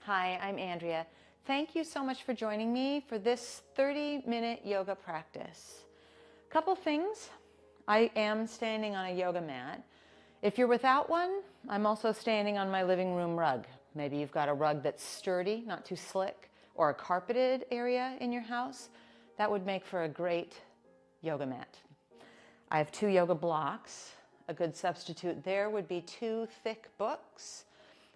Hi, I'm Andrea. Thank you so much for joining me for this 30-minute yoga practice. Couple things. I am standing on a yoga mat. If you're without one, I'm also standing on my living room rug. Maybe you've got a rug that's sturdy, not too slick, or a carpeted area in your house. That would make for a great yoga mat. I have 2 yoga blocks. A good substitute there would be 2 thick books.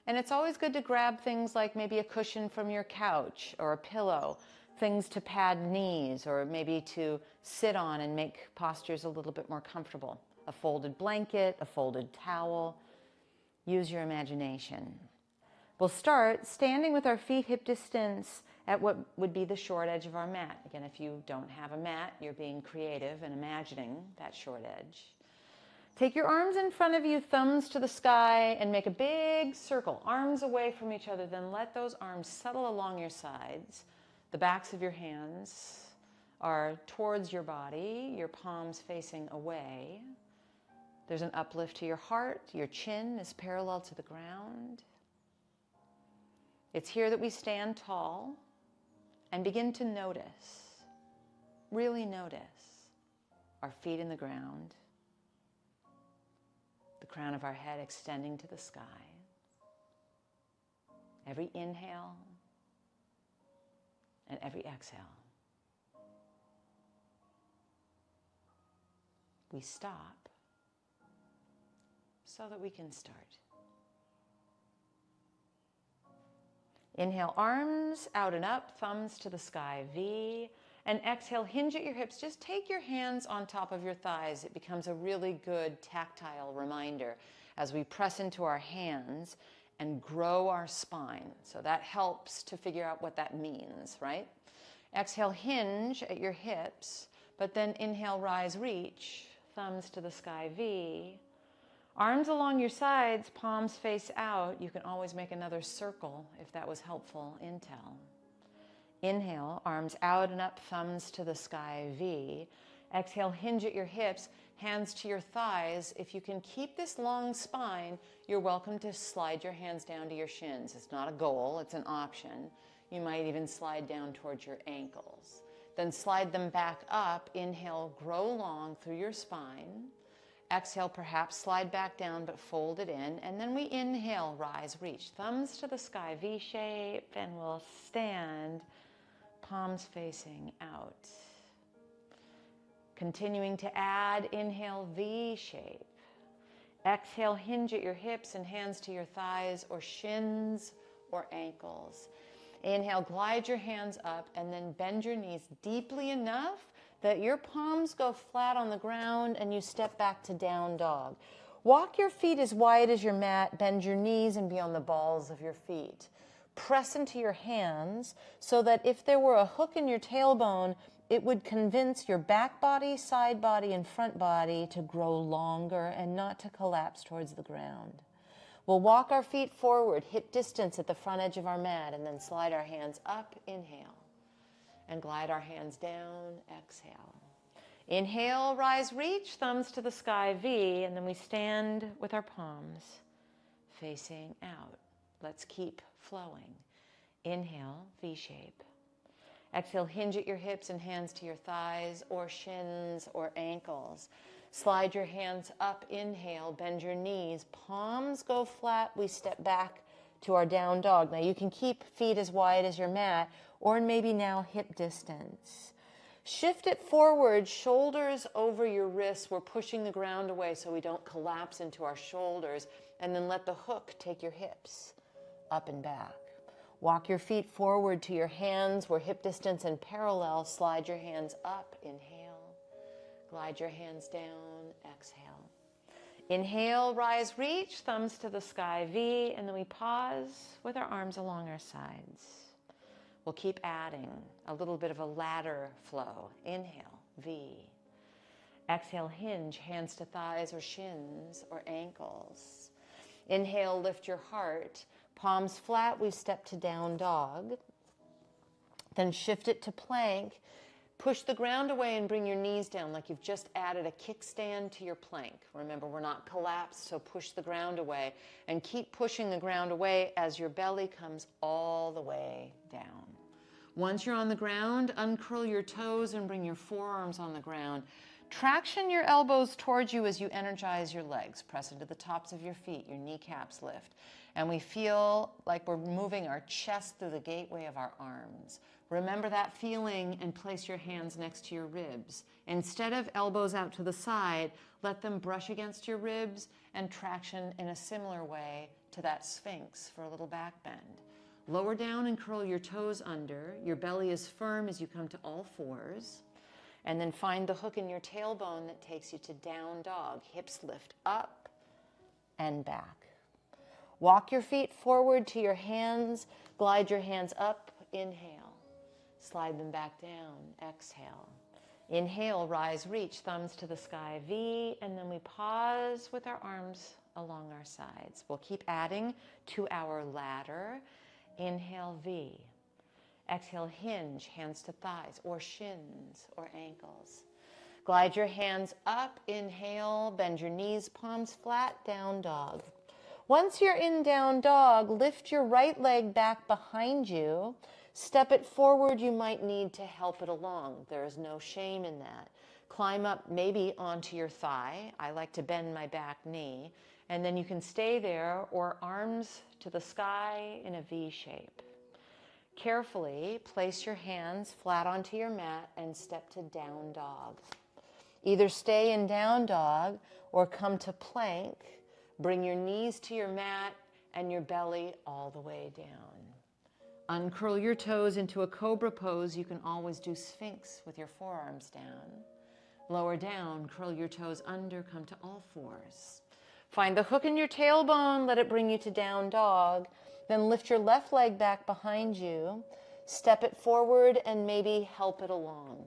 And it's always good to grab things like maybe a cushion from your couch or a pillow, things to pad knees or maybe to sit on and make postures a little bit more comfortable. A folded blanket, a folded towel. Use your imagination. We'll start standing with our feet hip distance at what would be the short edge of our mat. Again, if you don't have a mat, you're being creative and imagining that short edge. Take your arms in front of you, thumbs to the sky, and make a big circle, arms away from each other. Then let those arms settle along your sides. The backs of your hands are towards your body, your palms facing away. There's an uplift to your heart. Your chin is parallel to the ground. It's here that we stand tall and begin to notice, really notice our feet in the ground. The crown of our head extending to the sky. Every inhale and every exhale. We stop so that we can start. Inhale, arms out and up, thumbs to the sky, V. And exhale, hinge at your hips. Just take your hands on top of your thighs. It becomes a really good tactile reminder as we press into our hands and grow our spine. So that helps to figure out what that means, right? Exhale, hinge at your hips, but then inhale, rise, reach, thumbs to the sky, V. Arms along your sides, palms face out. You can always make another circle if that was helpful intel. Inhale, arms out and up, thumbs to the sky, V. Exhale, hinge at your hips, hands to your thighs. If you can keep this long spine, you're welcome to slide your hands down to your shins. It's not a goal, it's an option. You might even slide down towards your ankles. Then slide them back up. Inhale, grow long through your spine. Exhale, perhaps slide back down, but fold it in. And then we inhale, rise, reach. Thumbs to the sky, V shape, and we'll stand. Palms facing out. Continuing to add, inhale, V shape. Exhale, hinge at your hips and hands to your thighs or shins or ankles. Inhale, glide your hands up and then bend your knees deeply enough that your palms go flat on the ground and you step back to down dog. Walk your feet as wide as your mat, bend your knees and be on the balls of your feet. Press into your hands so that if there were a hook in your tailbone, it would convince your back body, side body, and front body to grow longer and not to collapse towards the ground. We'll walk our feet forward, hip distance at the front edge of our mat, and then slide our hands up, inhale, and glide our hands down, exhale. Inhale, rise, reach, thumbs to the sky, V, and then we stand with our palms facing out. Let's keep flowing. Inhale, V shape. Exhale, hinge at your hips and hands to your thighs or shins or ankles. Slide your hands up, inhale, bend your knees. Palms go flat, we step back to our down dog. Now you can keep feet as wide as your mat or maybe now hip distance. Shift it forward, shoulders over your wrists. We're pushing the ground away so we don't collapse into our shoulders. And then let the hook take your hips up and back. Walk your feet forward to your hands. We're hip distance and parallel. Slide your hands up, inhale. Glide your hands down, exhale. Inhale, rise, reach, thumbs to the sky, V, and then we pause with our arms along our sides. We'll keep adding a little bit of a ladder flow. Inhale, V. Exhale, hinge, hands to thighs or shins or ankles. Inhale, lift your heart. Palms flat, we step to down dog. Then shift it to plank. Push the ground away and bring your knees down like you've just added a kickstand to your plank. Remember, we're not collapsed, so push the ground away. And keep pushing the ground away as your belly comes all the way down. Once you're on the ground, uncurl your toes and bring your forearms on the ground. Traction your elbows towards you as you energize your legs. Press into the tops of your feet, your kneecaps lift. And we feel like we're moving our chest through the gateway of our arms. Remember that feeling and place your hands next to your ribs. Instead of elbows out to the side, let them brush against your ribs and traction in a similar way to that Sphinx for a little back bend. Lower down and curl your toes under. Your belly is firm as you come to all fours. And then find the hook in your tailbone that takes you to down dog. Hips lift up and back. Walk your feet forward to your hands. Glide your hands up. Inhale. Slide them back down. Exhale. Inhale, rise, reach, thumbs to the sky, V, and then we pause with our arms along our sides. We'll keep adding to our ladder. Inhale, V. Exhale, hinge, hands to thighs or shins or ankles. Glide your hands up. Inhale, bend your knees, palms flat, down dog. Once you're in down dog, lift your right leg back behind you. Step it forward. You might need to help it along. There is no shame in that. Climb up maybe onto your thigh. I like to bend my back knee. And then you can stay there or arms to the sky in a V shape. Carefully place your hands flat onto your mat and step to down dog. Either stay in down dog or come to plank. Bring your knees to your mat and your belly all the way down. Uncurl your toes into a cobra pose. You can always do Sphinx with your forearms down. Lower down, curl your toes under, come to all fours. Find the hook in your tailbone, let it bring you to down dog. Then lift your left leg back behind you. Step it forward and maybe help it along.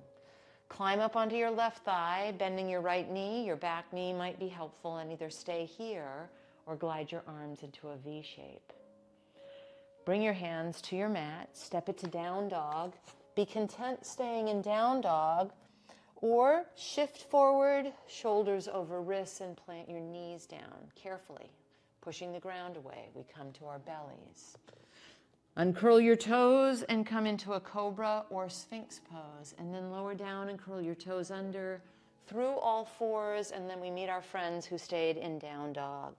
Climb up onto your left thigh, bending your right knee. Your back knee might be helpful, and either stay here or glide your arms into a V shape. Bring your hands to your mat, step it to down dog. Be content staying in down dog, or shift forward, shoulders over wrists, and plant your knees down carefully. Pushing the ground away, we come to our bellies. Uncurl your toes and come into a cobra or Sphinx pose, and then lower down and curl your toes under through all fours, and then we meet our friends who stayed in down dog.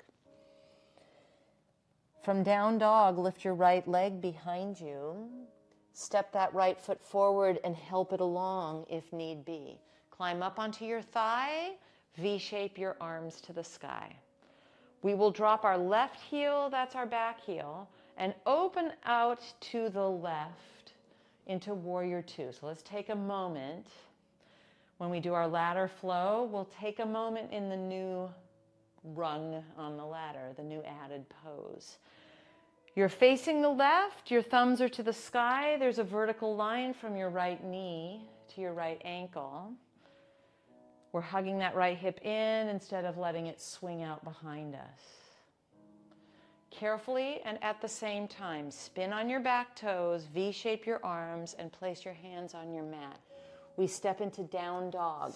From down dog, lift your right leg behind you. Step that right foot forward and help it along if need be. Climb up onto your thigh, V-shape your arms to the sky. We will drop our left heel, that's our back heel, and open out to the left into warrior two. So let's take a moment. When we do our ladder flow, we'll take a moment in the new rung on the ladder, the new added pose. You're facing the left, your thumbs are to the sky. There's a vertical line from your right knee to your right ankle. We're hugging that right hip in instead of letting it swing out behind us. Carefully and at the same time, spin on your back toes, V-shape your arms, and place your hands on your mat. We step into down dog.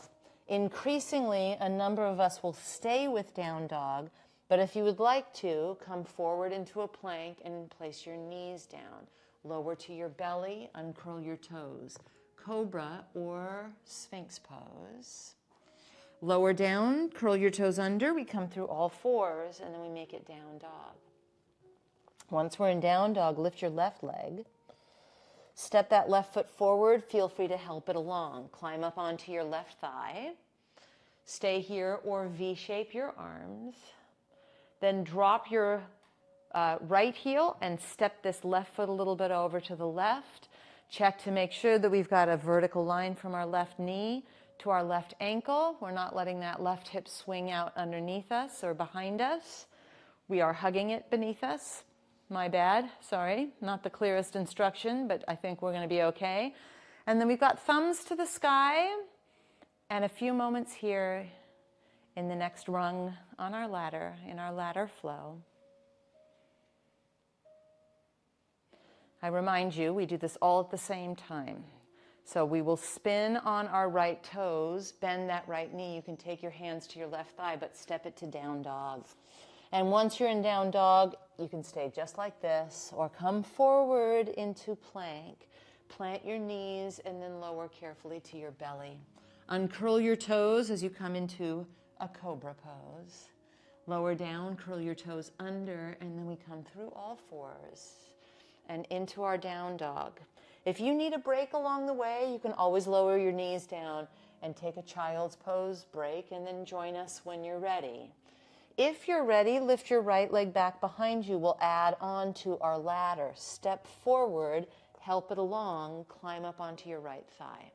Increasingly, a number of us will stay with down dog, but if you would like to, come forward into a plank and place your knees down. Lower to your belly, uncurl your toes. Cobra or Sphinx pose. Lower down, curl your toes under. We come through all fours, and then we make it down dog. Once we're in down dog, lift your left leg. Step that left foot forward. Feel free to help it along. Climb up onto your left thigh. Stay here or V-shape your arms. Then drop your right heel and step this left foot a little bit over to the left. Check to make sure that we've got a vertical line from our left knee to our left ankle. We're not letting that left hip swing out underneath us or behind us. We are hugging it beneath us. My bad, sorry, not the clearest instruction, but I think we're going to be okay. And then we've got thumbs to the sky and a few moments here in the next rung on our ladder, in our ladder flow. I remind you, we do this all at the same time. So we will spin on our right toes, bend that right knee. You can take your hands to your left thigh, but step it to down dog. And once you're in down dog, you can stay just like this or come forward into plank. Plant your knees and then lower carefully to your belly. Uncurl your toes as you come into a cobra pose. Lower down, curl your toes under, and then we come through all fours and into our down dog. If you need a break along the way, you can always lower your knees down and take a child's pose break and then join us when you're ready. If you're ready, lift your right leg back behind you. We'll add on to our ladder. Step forward, help it along, climb up onto your right thigh.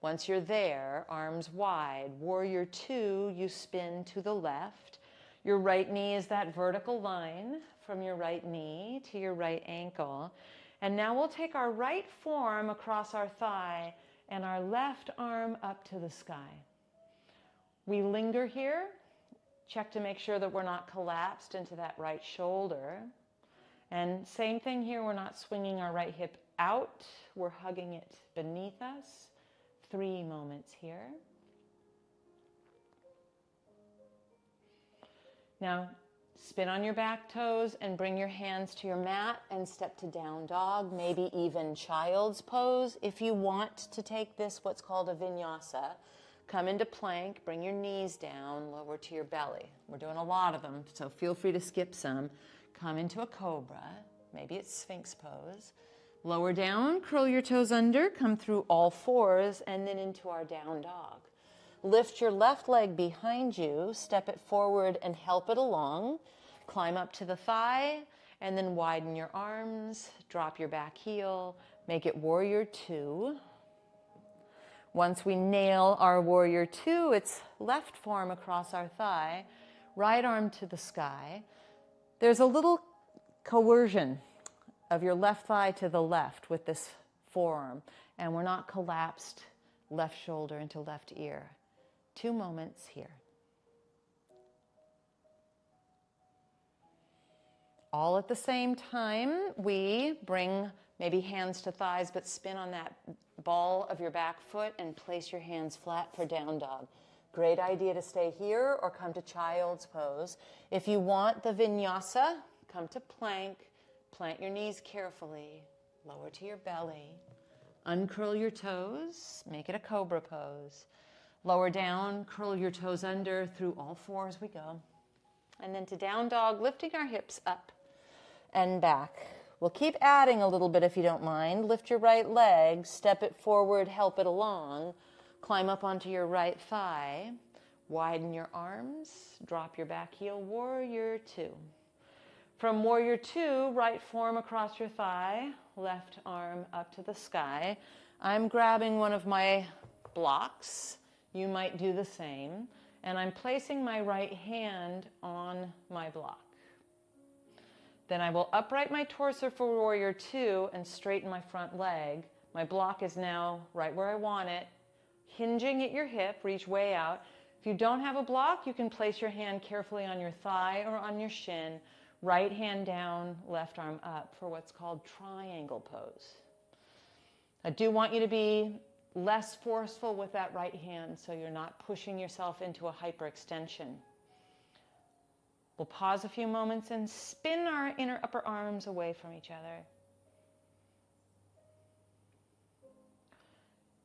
Once you're there, arms wide, warrior two, you spin to the left. Your right knee is that vertical line from your right knee to your right ankle. And now we'll take our right forearm across our thigh and our left arm up to the sky. We linger here. Check to make sure that we're not collapsed into that right shoulder. And same thing here, we're not swinging our right hip out. We're hugging it beneath us. 3 moments here. Now, spin on your back toes and bring your hands to your mat and step to down dog, maybe even child's pose. If you want to take this, what's called a vinyasa, come into plank, bring your knees down, lower to your belly. We're doing a lot of them, so feel free to skip some. Come into a cobra, maybe it's sphinx pose. Lower down, curl your toes under, come through all fours, and then into our down dog. Lift your left leg behind you, step it forward and help it along. Climb up to the thigh, and then widen your arms, drop your back heel, make it warrior two. Once we nail our warrior two, it's left forearm across our thigh, right arm to the sky. There's a little coercion of your left thigh to the left with this forearm, and we're not collapsed left shoulder into left ear. 2 moments here. All at the same time, we bring maybe hands to thighs, but spin on that ball of your back foot and place your hands flat for down dog. Great idea to stay here or come to child's pose. If you want the vinyasa, come to plank, plant your knees carefully, lower to your belly, uncurl your toes, make it a cobra pose. Lower down, curl your toes under, through all fours we go. And then to down dog, lifting our hips up and back. We'll keep adding a little bit if you don't mind. Lift your right leg, step it forward, help it along. Climb up onto your right thigh. Widen your arms, drop your back heel, warrior two. From warrior two, right forearm across your thigh, left arm up to the sky. I'm grabbing one of my blocks. You might do the same. And I'm placing my right hand on my block. Then I will upright my torso for warrior two and straighten my front leg. My block is now right where I want it. Hinging at your hip, reach way out. If you don't have a block, you can place your hand carefully on your thigh or on your shin. Right hand down, left arm up for what's called triangle pose. I do want you to be less forceful with that right hand so you're not pushing yourself into a hyperextension. We'll pause a few moments and spin our inner upper arms away from each other.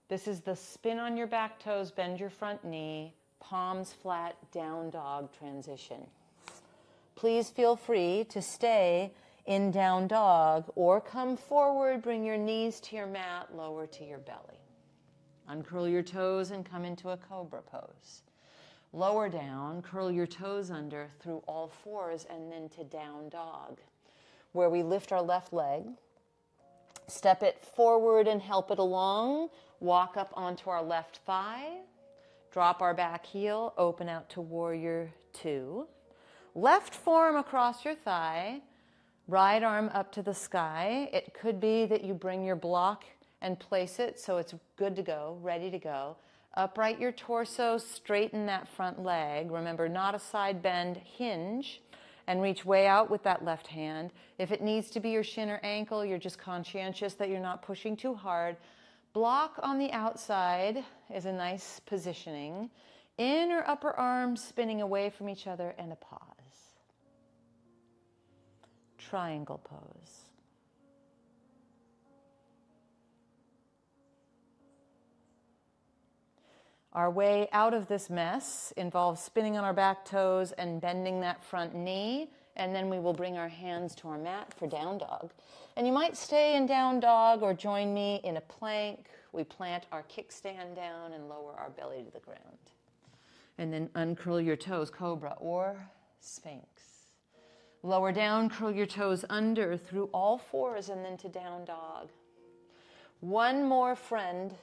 This is the spin on your back toes, bend your front knee, palms flat, down dog transition. Please feel free to stay in down dog or come forward, bring your knees to your mat, lower to your belly. Uncurl your toes and come into a cobra pose. Lower down, curl your toes under through all fours and then to down dog, where we lift our left leg, step it forward and help it along, walk up onto our left thigh, drop our back heel, open out to warrior two. Left forearm across your thigh, right arm up to the sky. It could be that you bring your block and place it so it's good to go, ready to go. Upright your torso, straighten that front leg. Remember, not a side bend, hinge, and reach way out with that left hand. If it needs to be your shin or ankle, you're just conscientious that you're not pushing too hard. Block on the outside is a nice positioning. Inner upper arms spinning away from each other and a pause. Triangle pose. Our way out of this mess involves spinning on our back toes and bending that front knee, and then we will bring our hands to our mat for down dog. And you might stay in down dog or join me in a plank. We plant our kickstand down and lower our belly to the ground. And then uncurl your toes, cobra or sphinx. Lower down, curl your toes under through all fours and then to down dog. One more friend.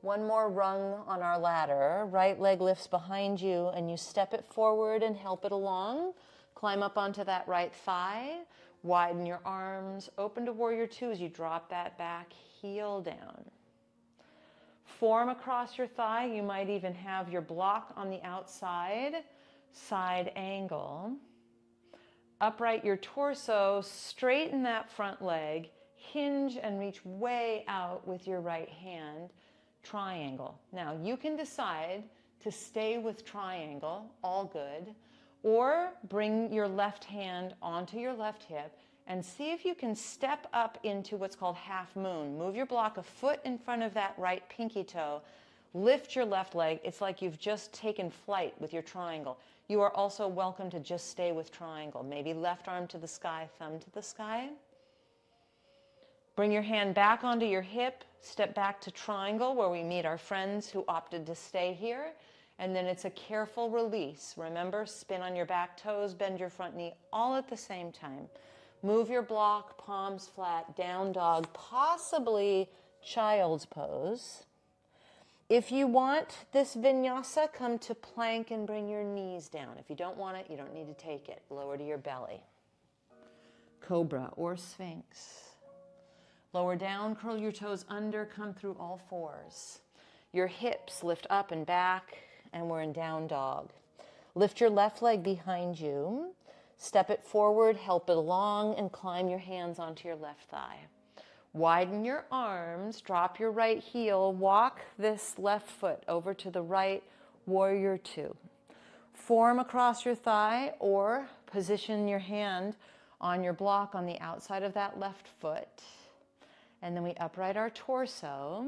One more rung on our ladder. Right leg lifts behind you and you step it forward and help it along. Climb up onto that right thigh. Widen your arms. Open to warrior two as you drop that back heel down. Form across your thigh. You might even have your block on the outside. Side angle. Upright your torso. Straighten that front leg. Hinge and reach way out with your right hand. Triangle. Now you can decide to stay with triangle, all good, or bring your left hand onto your left hip and see if you can step up into what's called half moon. Move your block a foot in front of that right pinky toe. Lift your left leg. It's like you've just taken flight with your triangle. You are also welcome to just stay with triangle. Maybe left arm to the sky, thumb to the sky. Bring your hand back onto your hip. Step back to triangle where we meet our friends who opted to stay here. And then it's a careful release. Remember, spin on your back toes, bend your front knee all at the same time. Move your block, palms flat, down dog, possibly child's pose. If you want this vinyasa, come to plank and bring your knees down. If you don't want it, you don't need to take it. Lower to your belly. Cobra or sphinx. Lower down, curl your toes under, come through all fours. Your hips lift up and back, and we're in down dog. Lift your left leg behind you. Step it forward, help it along, and climb your hands onto your left thigh. Widen your arms, drop your right heel, walk this left foot over to the right, warrior two. Form across your thigh or position your hand on your block on the outside of that left foot. And then we upright our torso,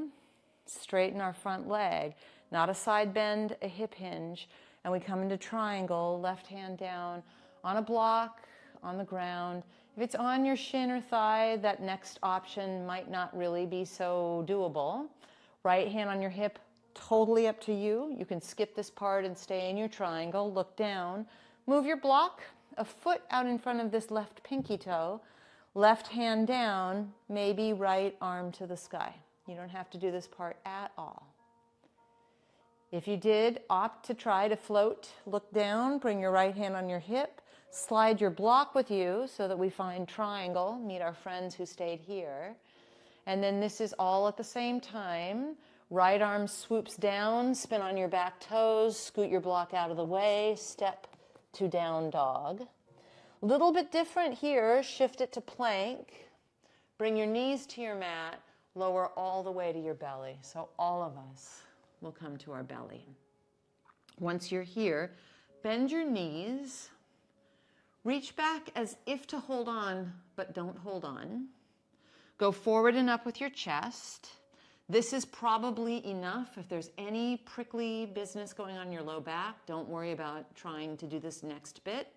straighten our front leg, not a side bend, a hip hinge, and we come into triangle, left hand down on a block, on the ground. If it's on your shin or thigh, that next option might not really be so doable. Right hand on your hip, totally up to you. You can skip this part and stay in your triangle, look down. Move your block a foot out in front of this left pinky toe. Left hand down, maybe right arm to the sky. You don't have to do this part at all. If you did opt to try to float, look down, bring your right hand on your hip, slide your block with you so that we find triangle, meet our friends who stayed here. And then this is all at the same time. Right arm swoops down, spin on your back toes, scoot your block out of the way, step to down dog. Little bit different here, shift it to plank, bring your knees to your mat, lower all the way to your belly. So all of us will come to our belly. Once you're here, bend your knees, reach back as if to hold on, but don't hold on. Go forward and up with your chest. This is probably enough. If there's any prickly business going on in your low back, don't worry about trying to do this next bit.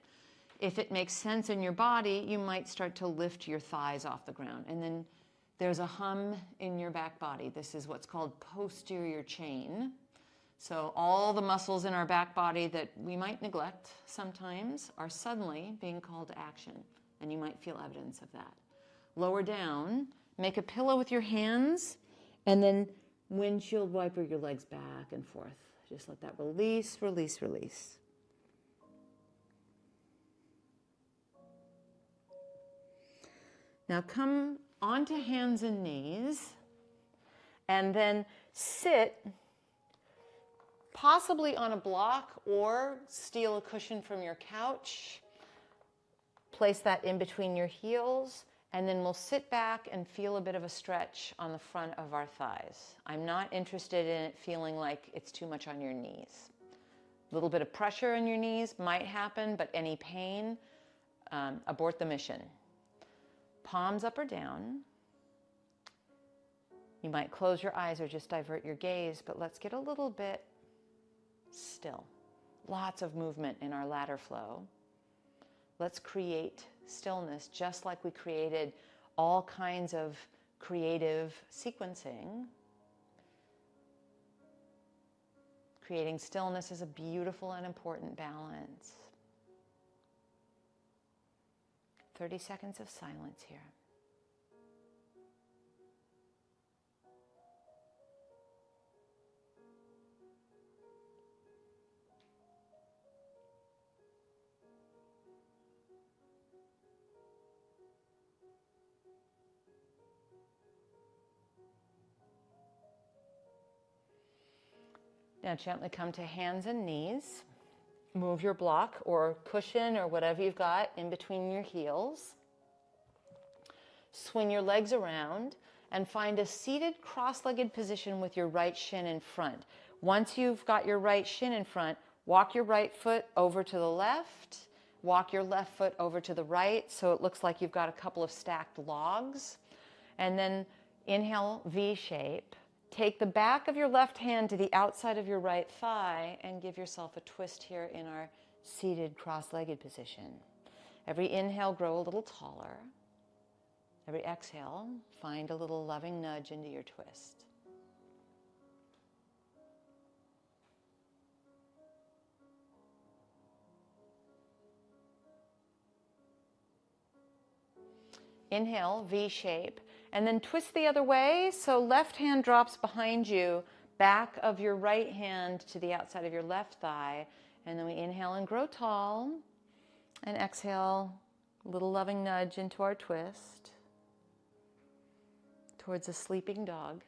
If it makes sense in your body, you might start to lift your thighs off the ground. And then there's a hum in your back body. This is what's called posterior chain. So all the muscles in our back body that we might neglect sometimes are suddenly being called to action. And you might feel evidence of that. Lower down, make a pillow with your hands, and then windshield wiper your legs back and forth. Just let that release, release, release. Now come onto hands and knees and then sit possibly on a block or steal a cushion from your couch. Place that in between your heels And then we'll sit back and feel a bit of a stretch on the front of our thighs. I'm not interested in it feeling like it's too much on your knees. A little bit of pressure in your knees might happen, but any pain, abort the mission. Palms up or down. You might close your eyes or just divert your gaze, but let's get a little bit still. Lots of movement in our ladder flow. Let's create stillness just like we created all kinds of creative sequencing. Creating stillness is a beautiful and important balance. 30 seconds of silence here. Now gently come to hands and knees. Move your block or cushion or whatever you've got in between your heels. Swing your legs around and find a seated cross-legged position with your right shin in front. Once you've got your right shin in front, walk your right foot over to the left, walk your left foot over to the right so it looks like you've got a couple of stacked logs. And then inhale, V shape. Take the back of your left hand to the outside of your right thigh and give yourself a twist here in our seated cross-legged position. Every inhale, grow a little taller. Every exhale, find a little loving nudge into your twist. Inhale, V shape. And then twist the other way, so left hand drops behind you, back of your right hand to the outside of your left thigh, and then we inhale and grow tall, and exhale, a little loving nudge into our twist, towards a sleeping dog.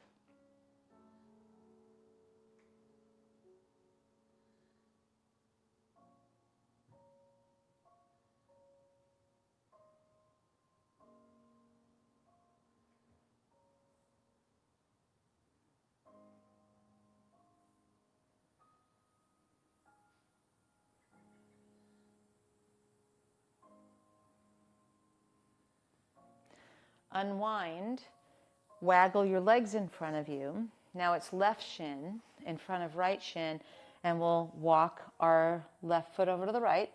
Unwind, waggle your legs in front of you. Now it's left shin in front of right shin, and we'll walk our left foot over to the right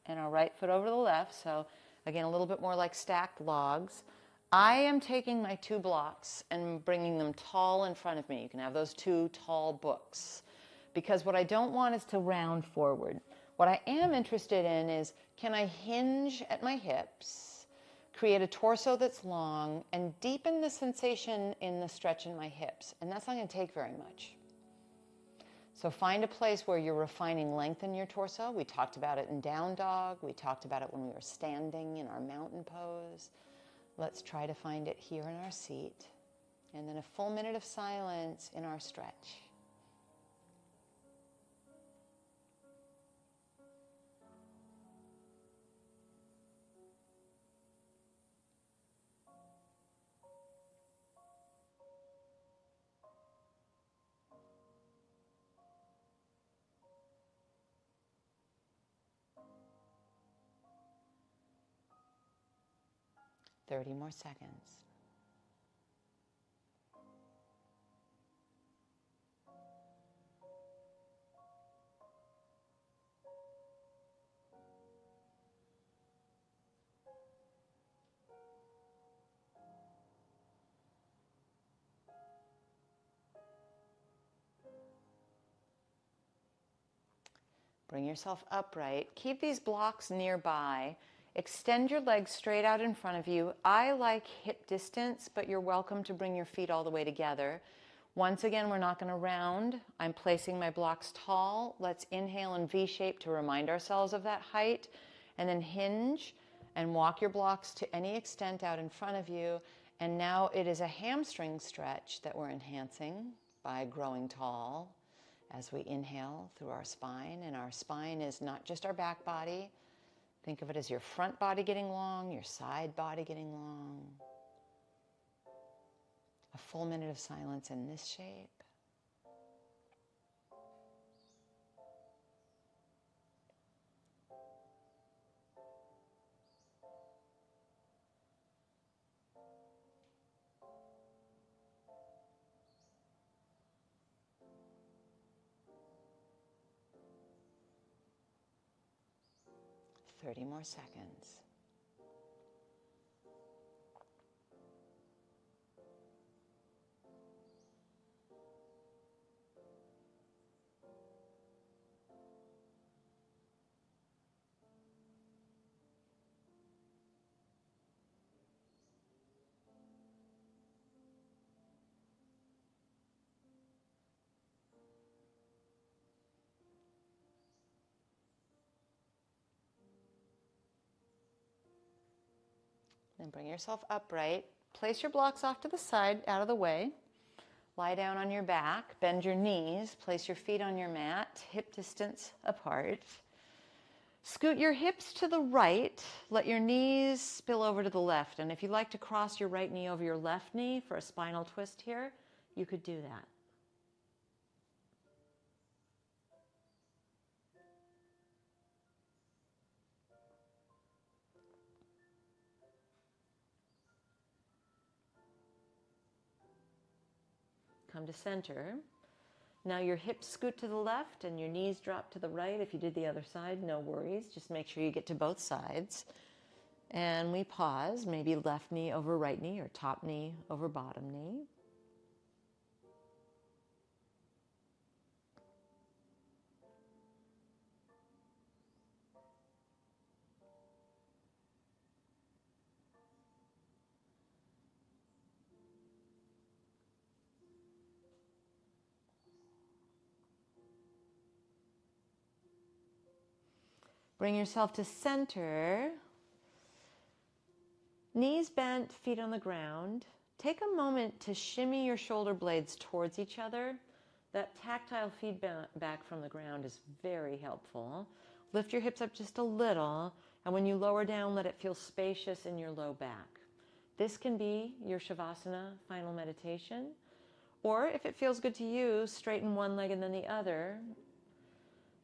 and our right foot over to the left. So again, a little bit more like stacked logs. I am taking my two blocks and bringing them tall in front of me. You can have those two tall books, because what I don't want is to round forward. What I am interested in is, can I hinge at my hips, create a torso that's long, and deepen the sensation in the stretch in my hips? And that's not going to take very much. So find a place where you're refining length in your torso. We talked about it in down dog. We talked about it when we were standing in our mountain pose. Let's try to find it here in our seat. And then a full minute of silence in our stretch. Thirty more seconds. Bring yourself upright. Keep these blocks nearby. Extend your legs straight out in front of you. I like hip distance, but you're welcome to bring your feet all the way together. Once again, we're not going to round. I'm placing my blocks tall. Let's inhale in V shape to remind ourselves of that height, and then hinge and walk your blocks to any extent out in front of you. And now it is a hamstring stretch that we're enhancing by growing tall as we inhale through our spine. And our spine is not just our back body. Think of it as your front body getting long, your side body getting long. A full minute of silence in this shape. Thirty more seconds. Then bring yourself upright. Place your blocks off to the side, out of the way. Lie down on your back, bend your knees, place your feet on your mat, hip distance apart. Scoot your hips to the right, let your knees spill over to the left. And if you'd like to cross your right knee over your left knee for a spinal twist here, you could do that. Come to center. Now your hips scoot to the left and your knees drop to the right. If you did the other side, no worries. Just make sure you get to both sides. And we pause, maybe left knee over right knee or top knee over bottom knee. Bring yourself to center. Knees bent, feet on the ground. Take a moment to shimmy your shoulder blades towards each other. That tactile feedback from the ground is very helpful. Lift your hips up just a little, and when you lower down, let it feel spacious in your low back. This can be your Shavasana final meditation, or if it feels good to you, straighten one leg and then the other.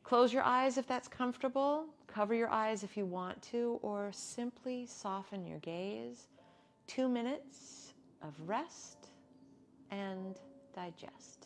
Close your eyes if that's comfortable. Cover your eyes if you want to, or simply soften your gaze. 2 minutes of rest and digest.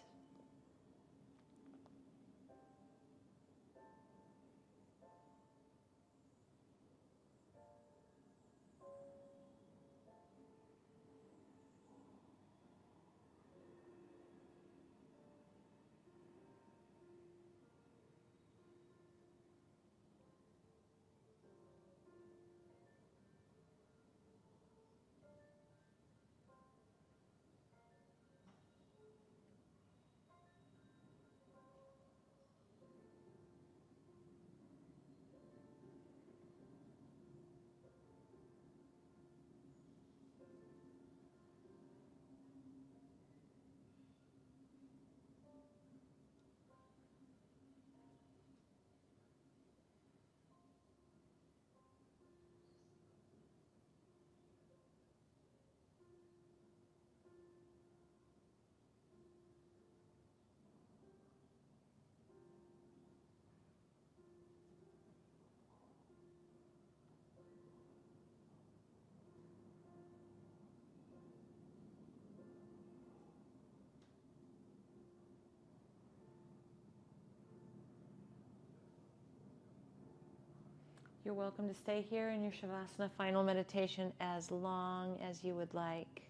You're welcome to stay here in your Shavasana final meditation as long as you would like.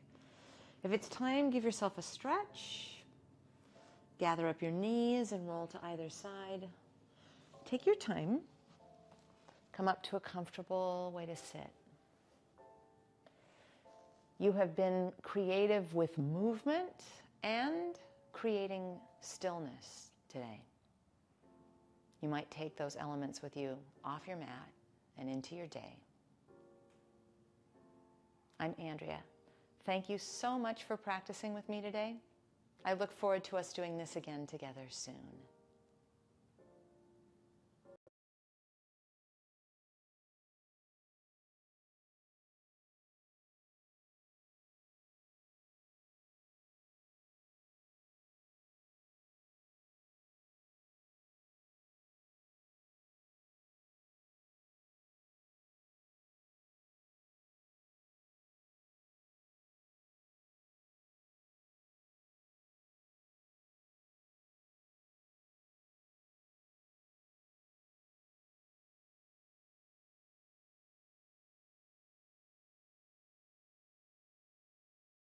If it's time, give yourself a stretch. Gather up your knees and roll to either side. Take your time. Come up to a comfortable way to sit. You have been creative with movement and creating stillness today. You might take those elements with you off your mat and into your day. I'm Andrea. Thank you so much for practicing with me today. I look forward to us doing this again together soon.